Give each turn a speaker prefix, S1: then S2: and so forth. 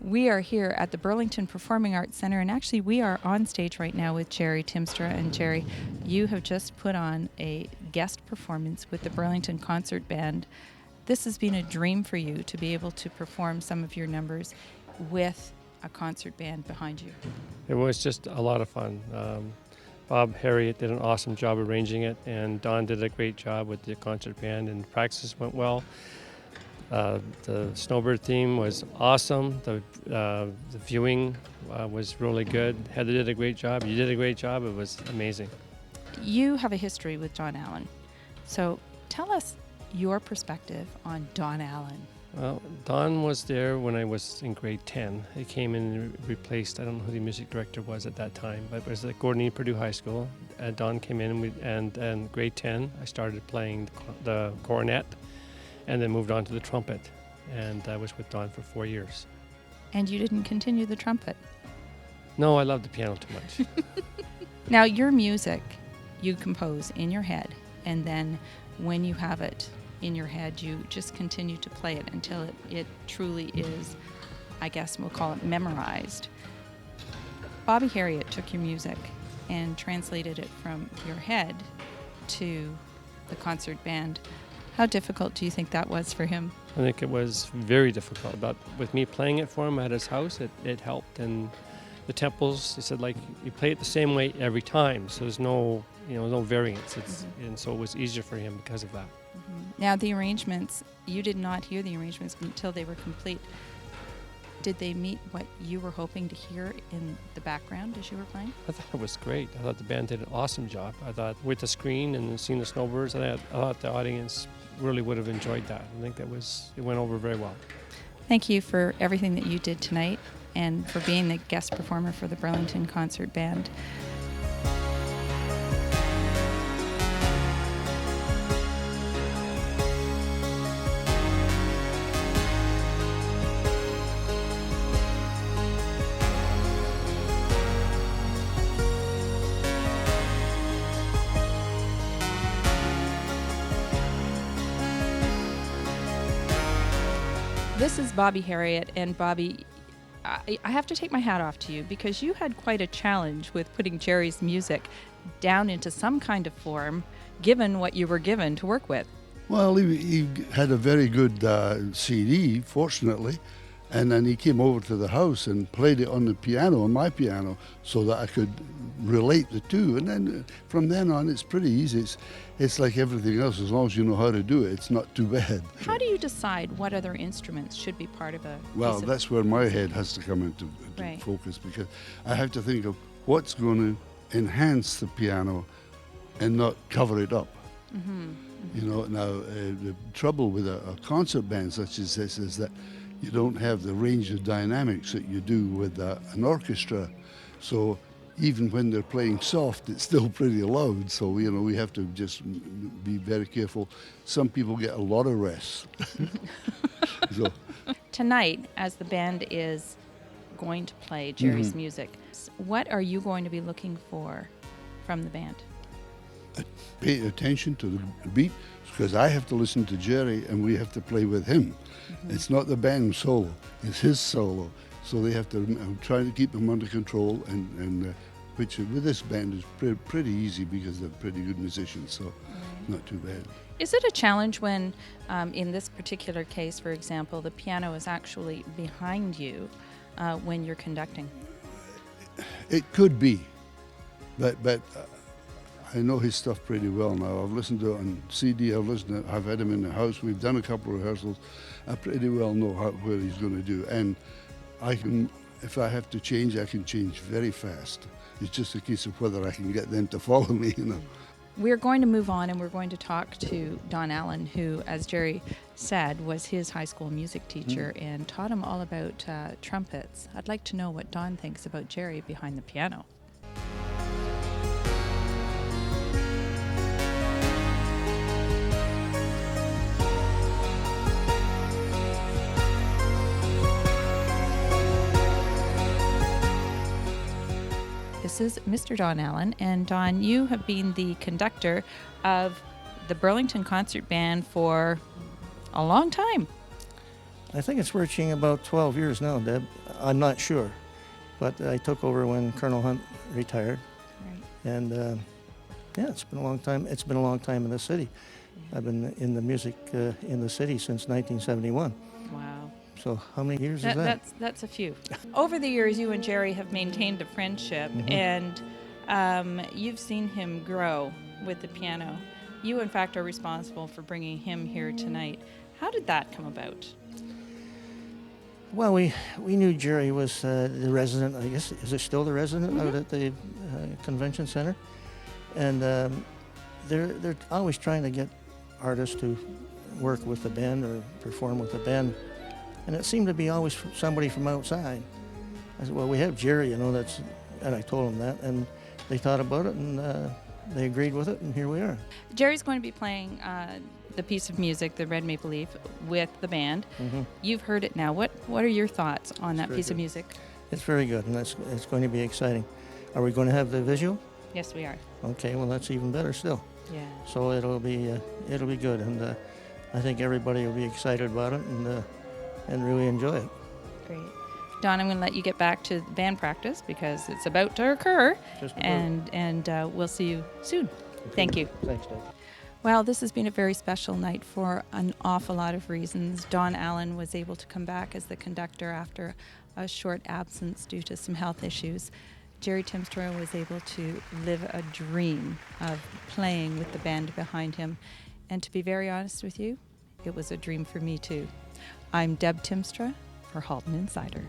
S1: We are here at the Burlington Performing Arts Center, and actually we are on stage right now with Gerry Tymstra. And Gerry, you have just put on a guest performance with the Burlington Concert Band. This has been a dream for you to be able to perform some of your numbers with a concert band behind you.
S2: It was just a lot of fun. Bob Harriet did an awesome job arranging it, and Don did a great job with the concert band, and practices went well. The Snowbird theme was awesome. The viewing was really good. Heather did a great job. You did a great job. It was amazing.
S1: You have a history with Don Allen. So tell us your perspective on Don Allen.
S2: Well, Don was there when I was in grade 10. He came in and replaced, I don't know who the music director was at that time, but it was at Gordon E. Purdue High School. Don came in and grade 10, I started playing the cornet and then moved on to the trumpet. And I was with Don for 4 years.
S1: And you didn't continue the trumpet?
S2: No, I love the piano too much.
S1: Now, your music, you compose in your head, and then when you have it in your head, you just continue to play it until it truly is, I guess we'll call it memorized. Bobby Harriet took your music and translated it from your head to the concert band. How difficult do you think that was for him?
S2: I think it was very difficult, but with me playing it for him at his house, it helped. And the tempos, he said, like, you play it the same way every time, so there's no variance. And so it was easier for him because of that.
S1: Now, the arrangements, you did not hear the arrangements until they were complete. Did they meet what you were hoping to hear in the background as you were playing?
S2: I thought it was great. I thought the band did an awesome job. I thought with the screen and seeing the snowbirds, I thought the audience really would have enjoyed that. I think it went over very well.
S1: Thank you for everything that you did tonight and for being the guest performer for the Burlington Concert Band. This is Bobby Harriet, and Bobby, I have to take my hat off to you because you had quite a challenge with putting Gerry's music down into some kind of form, given what you were given to work with.
S3: Well, he had a very good CD, fortunately, and then he came over to the house and played it on the piano, on my piano, so that I could relate the two. And then from then on, it's pretty easy. It's like everything else. As long as you know how to do it, it's not too bad.
S1: How do you decide what other instruments should be part of a
S3: Well, that's where my head has to come into
S1: Right.
S3: focus, because I have to think of what's going to enhance the piano and not cover it up. You know, now the trouble with a concert band such as this is that you don't have the range of dynamics that you do with an orchestra. So even when they're playing soft, it's still pretty loud. So, we have to just be very careful. Some people get a lot of rest. So,
S1: Tonight, as the band is going to play Gerry's music, what are you going to be looking for from the band?
S3: pay attention to the beat, because I have to listen to Gerry and we have to play with him. It's not the band solo, it's his solo. So they have to, I'm trying to keep him under control, and which with this band is pretty easy because they're pretty good musicians, so not too bad.
S1: Is it a challenge when, in this particular case, for example, the piano is actually behind you when you're conducting?
S3: It could be, but I know his stuff pretty well now. I've listened to it on CD, I've had him in the house, we've done a couple of rehearsals. I pretty well know where he's going to do, and I can, if I have to change, I can change very fast. It's just a case of whether I can get them to follow me,
S1: We're going to move on and we're going to talk to Don Allen, who, as Gerry said, was his high school music teacher and taught him all about trumpets. I'd like to know what Don thinks about Gerry behind the piano. This is Mr. Don Allen, and Don, you have been the conductor of the Burlington Concert Band for a long time.
S4: I think it's reaching about 12 years now, Deb. I'm not sure, but I took over when Colonel Hunt retired,
S1: Right.
S4: and yeah, it's been a long time. It's been a long time in the city. I've been in the music in the city since 1971.
S1: Wow.
S4: So how many years is that?
S1: That's a few. Over the years, you and Gerry have maintained a friendship, and you've seen him grow with the piano. You, in fact, are responsible for bringing him here tonight. How did that come about?
S4: Well, we knew Gerry was the resident. I guess is it still the resident out at the convention center, and they're always trying to get artists to work with the band or perform with the band, and it seemed to be always somebody from outside. I said, well, we have Gerry, and I told them that, and they thought about it, and they agreed with it, and here we are.
S1: Gerry's going to be playing the piece of music, the Red Maple Leaf, with the band. You've heard it now. What are your thoughts on that piece of music?
S4: It's very good, and it's going to be exciting. Are we going to have the visual?
S1: Yes, we are.
S4: Okay, well, that's even better still.
S1: Yeah.
S4: So it'll be good, and I think everybody will be excited about it and really enjoy it.
S1: Great. Don, I'm going to let you get back to band practice because it's about to occur,
S4: Just about.
S1: and we'll see you soon. Thank you.
S4: Thanks, Dave.
S1: Well, this has been a very special night for an awful lot of reasons. Don Allen was able to come back as the conductor after a short absence due to some health issues. Gerry Tymstra was able to live a dream of playing with the band behind him. And to be very honest with you, it was a dream for me too. I'm Deb Tymstra for Halton Insider.